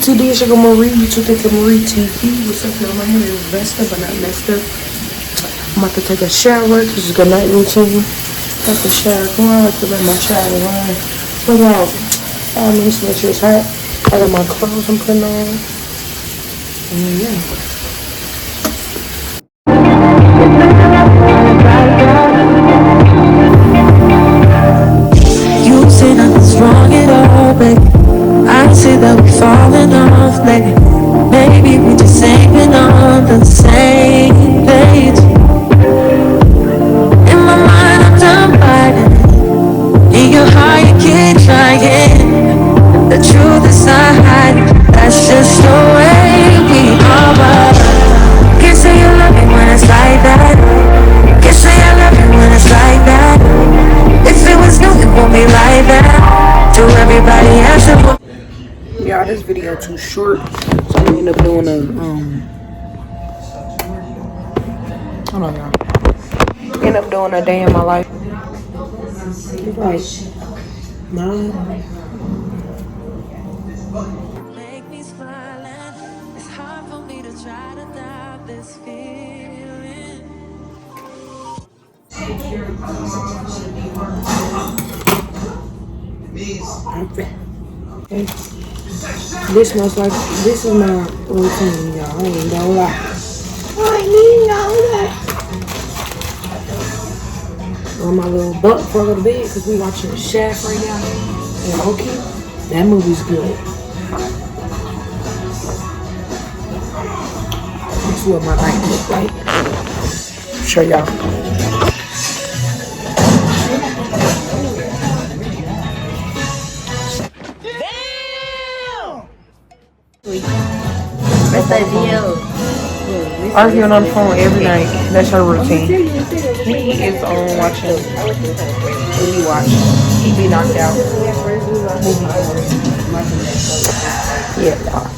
TD, it's your Marie. You two think Marie TV. What's up, y'all? My hair is messed up, but not messed up. I'm about to take a shower. This is a good night routine. Got the shower going. I like to let my shower run for about 5 minutes to make sure it's hot. I got my clothes I'm putting on. And yeah. You say nothing's wrong at all, baby. I say that we're falling off, baby. Maybe we just ain't been on the same page. In my mind, I'm done fighting. In your heart, you keep trying. The truth is not hiding. That's just the way we are. Can't say you love me when it's like that. Can't say I love you when it's like that. If it was new, it won't be like that. To everybody else, it will. Y'all, this video too short, so I'm gonna end up doing a hold on, y'all. End up doing a day in my life. Like, Mom. Make me smile and it's hard for me to try to doubt this feeling. This smells like, this is my routine, y'all. I ain't gonna lie. I ain't gonna lie. On my little butt for a little bit, because we watching The Chef right now. And okay, that movie's good. This is what my night look like. Show y'all. What's that deal? Arguing on the phone every night. That's her routine. He is on watching movie watch. He be knocked out. Yeah, y'all.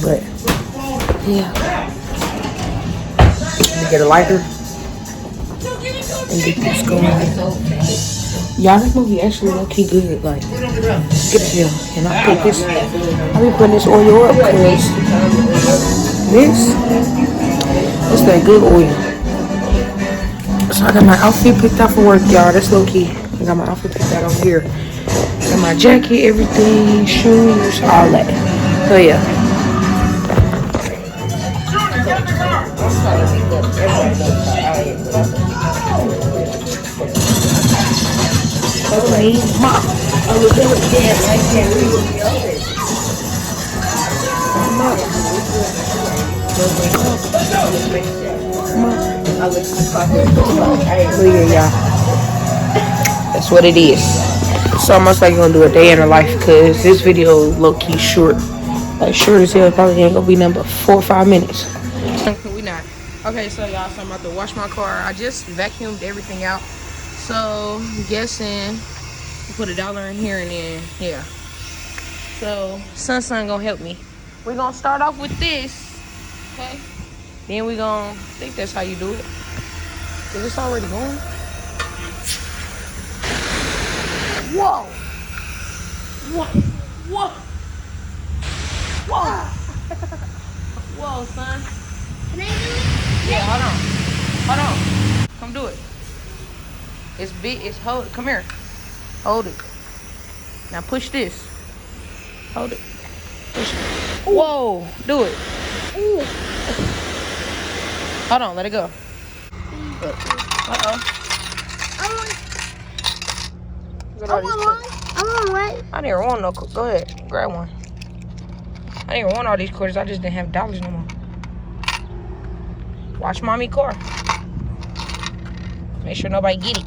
But yeah. Let me get a lighter and get this going. Y'all, this movie actually low-key good, like, good as hell. And I put this, I be putting this oil up, because this that good oil. So I got my outfit picked out for work, y'all, that's low-key. I got my outfit picked out over here. Got my jacket, everything, shoes, all that. So yeah. Mom. I was going to dance. I can't read the other. I was Oh yeah, y'all. That's what it is. It's almost like you're gonna do a day in her life, because this video low-key short. Like short as hell, probably ain't gonna be number 4 or 5 minutes. We not. Okay, so y'all, so I'm about to wash my car. I just vacuumed everything out. So I'm guessing put $1 in here and then yeah. So Sun gonna help me. We're gonna start off with this, okay? Then we gonna, I think that's how you do it. Is this already going? Whoa! Whoa! Whoa! Whoa! Whoa, son. Can I do it? Yeah, hold on. Come do it. It's big, it's hold it. Come here. Hold it. Now push this. Hold it. Push it. Whoa! Do it. Ooh. Hold on, let it go. Uh-oh. I want one. I didn't want no, go ahead, grab one. I didn't want all these quarters, I just didn't have dollars no more. Watch mommy car. Make sure nobody get it.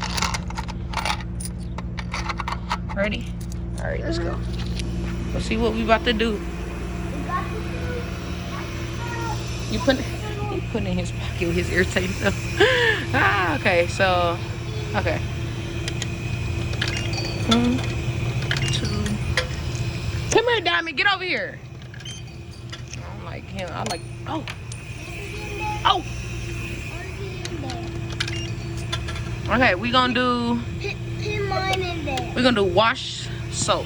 Ready? All right, let's go. Let's see what we about to do. You putting in his pocket with his irritating stuff. Ah, okay, so, okay. 1, 2. Come here, Diamond, get over here. I don't like him. I like, oh. Oh. Okay, we gonna do. Put mine in there. We're gonna do wash soap.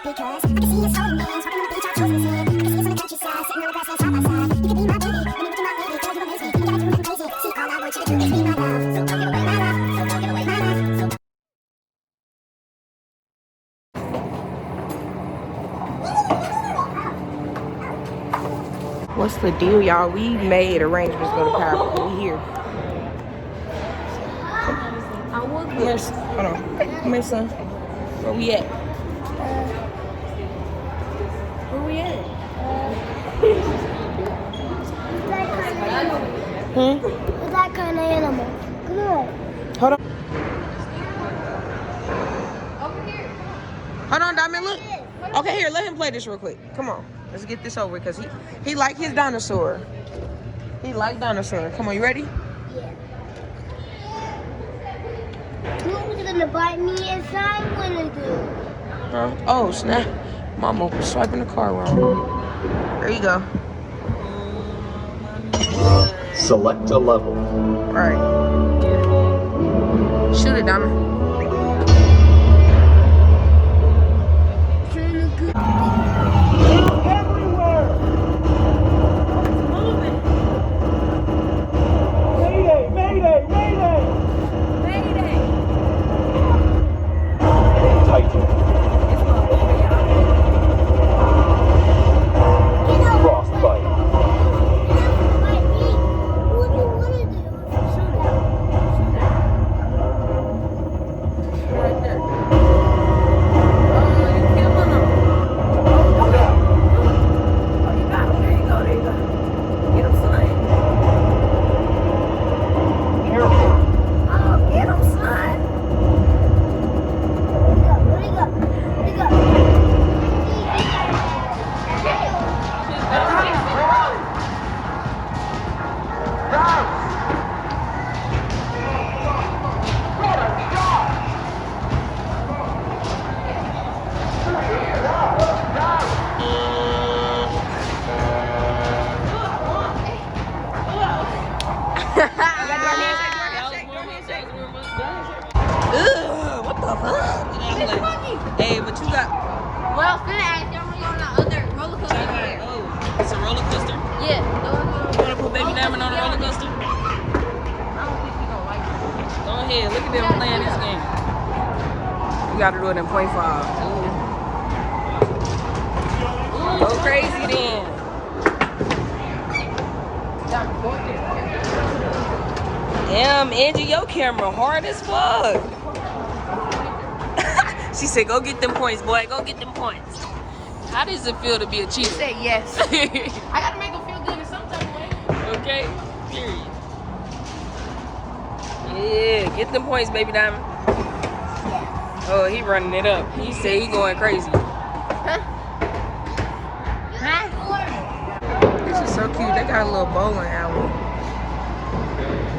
Because I can see us holding hands, walking on the beach, our toes in. I can see us on the countryside, sitting on the grass, like side by side. You could be my baby, when you look in my baby, girl, you amaze me. You gotta do nothing crazy. See, all I want you to do is be my love. So don't give away my love. So don't give away my love. What's the deal, y'all? We made arrangements to go to Powerplay. We here. Yes. Hold on. Come here, son. Where we at? Where we at? What's that kind of animal? Come on. Hold on. Hold on, Diamond, look. Okay, here, let him play this real quick. Come on. Let's get this over because he like his dinosaur. He like dinosaur. Come on, you ready? Yeah. Who's gonna bite me inside when I do? Huh? Oh, snap. Mama was swiping the car wrong. There you go. Select a level. All right. Shoot it, Diamond. Frostbite. Bite me. What do you want to do? Right there. Oh, you killing him. Oh, you got him. There you go. There you go. Get him, son. Careful. Oh, get him, son. Where'd he go? Where'd he go? Ugh, what the fuck? Hey, but you got. Well, finna ask y'all on the other roller coaster over there. Oh, it's a roller coaster. Yeah, the one You wanna put Baby Diamond on a roller coaster? I don't think he gonna like it. Go ahead, look at them playing this game. You gotta do it in .5. Go crazy then. Damn, Angie, your camera hard as fuck. She said, go get them points, boy. Go get them points. How does it feel to be a cheater? Say yes. I gotta make him feel good in some type of way. Okay, period. Yeah, get them points, Baby Diamond. Oh, he running it up. He said he going crazy. This is so cute. They got a little bowling alley.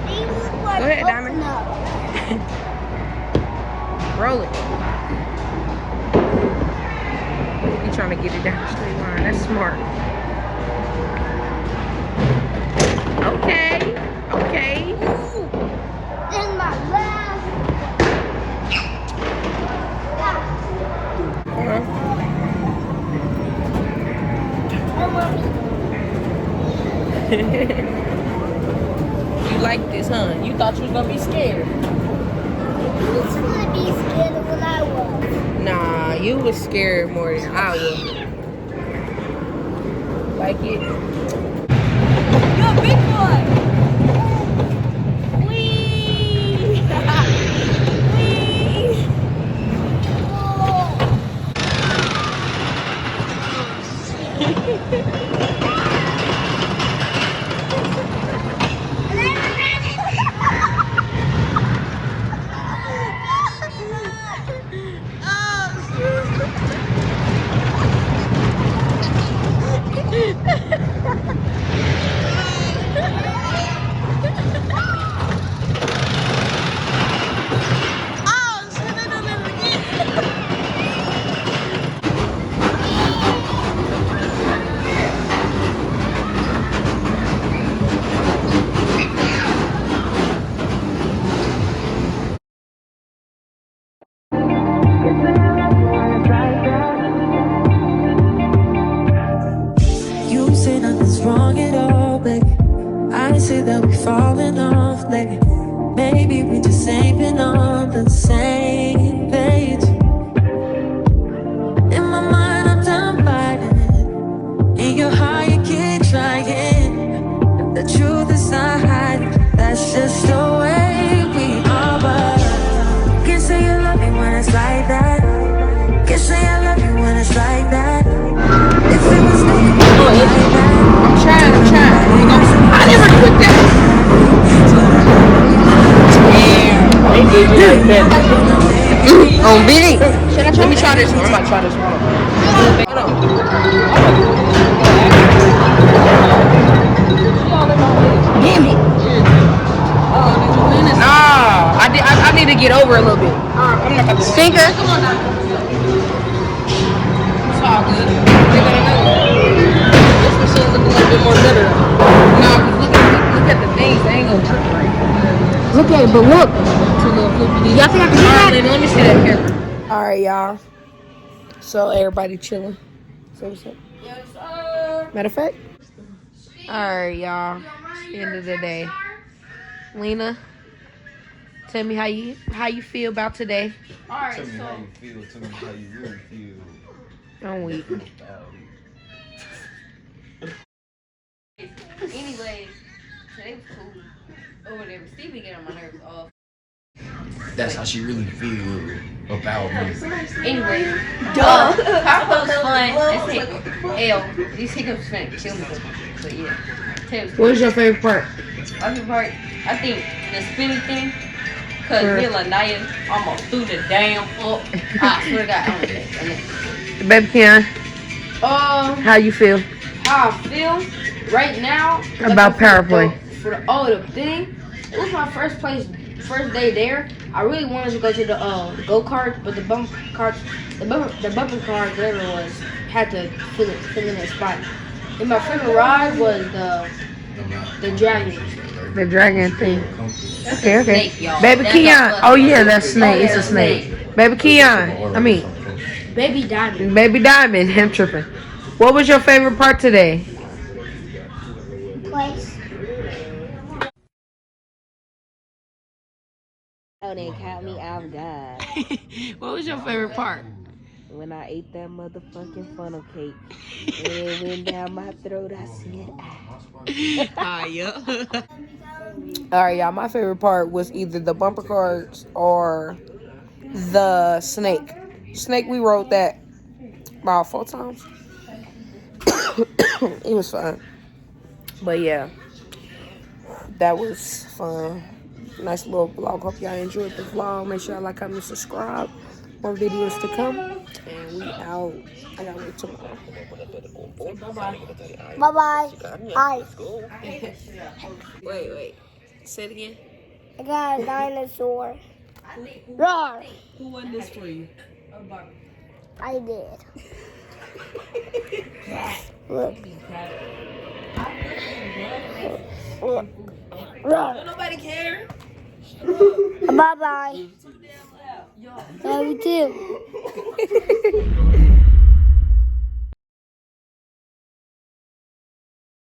They look like Go ahead, Diamond. coconut. Roll it. He trying to get it down the straight line. That's smart. Okay. Okay. Then my last. You like this, huh? You thought you was gonna be scared. You was gonna be scared when I was. Nah, you was scared more than I was. Like it? You're a big boy. Wee! Wee! wrong at all, baby. I say that we falling off lately. Maybe we just ain't been on the same page. In my mind, I'm done fighting. In your heart, you keep trying. The truth is not hiding. That's just the way we are. But can't say you love me when it's like that. Can't say I love you when it's like that. If it was me, like that. I'm trying. I never quit that. Damn, they did me like that. On Vinny. Let me try this one. I'm about to try this one. Hold on. Damn it. Nah, I need to get over a little bit. I'm not about to stinker. Come on now. It's all good. They got another one. This machine look a little bit more better. Nah, look at the things. They ain't gonna trip right. Look at it, but look. Y'all think I can do that? Let me see that camera. Alright, y'all. So everybody chilling. So what's up? Yes, sir. Matter of fact. Alright, y'all. End of the day. Lena, tell me how you feel about today. Alright, Tell me how you feel. Tell me how you really feel. I'm weak. Anyway, today was cool. Over there, Stevie get on my nerves off. That's how she really feel about me. Anyway, Powerplay was fun. These hiccups finna kill me. But yeah. What was your favorite part? My favorite part, I think the spinny thing. Cause me and Lanaya almost threw the damn up. I swear to God, I don't know that. Baby Keon, how you feel How I feel right now about Powerplay? For the thing, it was my first day there. I really wanted to go to the go kart, but the bumper cars, whatever it was, had to fill in that spot. And my favorite ride was the dragon. The dragon thing. Okay. Snake, y'all. Baby Keon. Oh yeah, that's snake. It's a snake. Baby Keon. Baby Diamond. Baby Diamond. I'm tripping. What was your favorite part today? Place. Oh, they caught me off guard What was your favorite part? when I ate that motherfucking funnel cake. When it went down my throat, I said, Alright, y'all. My favorite part was either the bumper cars or the snake. Snake, we rode that about 4 times. It was fun. But yeah, that was fun. Nice little vlog. Hope y'all enjoyed the vlog. Make sure y'all like, comment, subscribe. More videos to come. And we out. I gotta wait tomorrow. Bye bye. Hi. Wait. Say it again. I got a dinosaur. Roar. Who won this for you? I did. Look. Look. Roar. Nobody care. Bye bye. Love you too.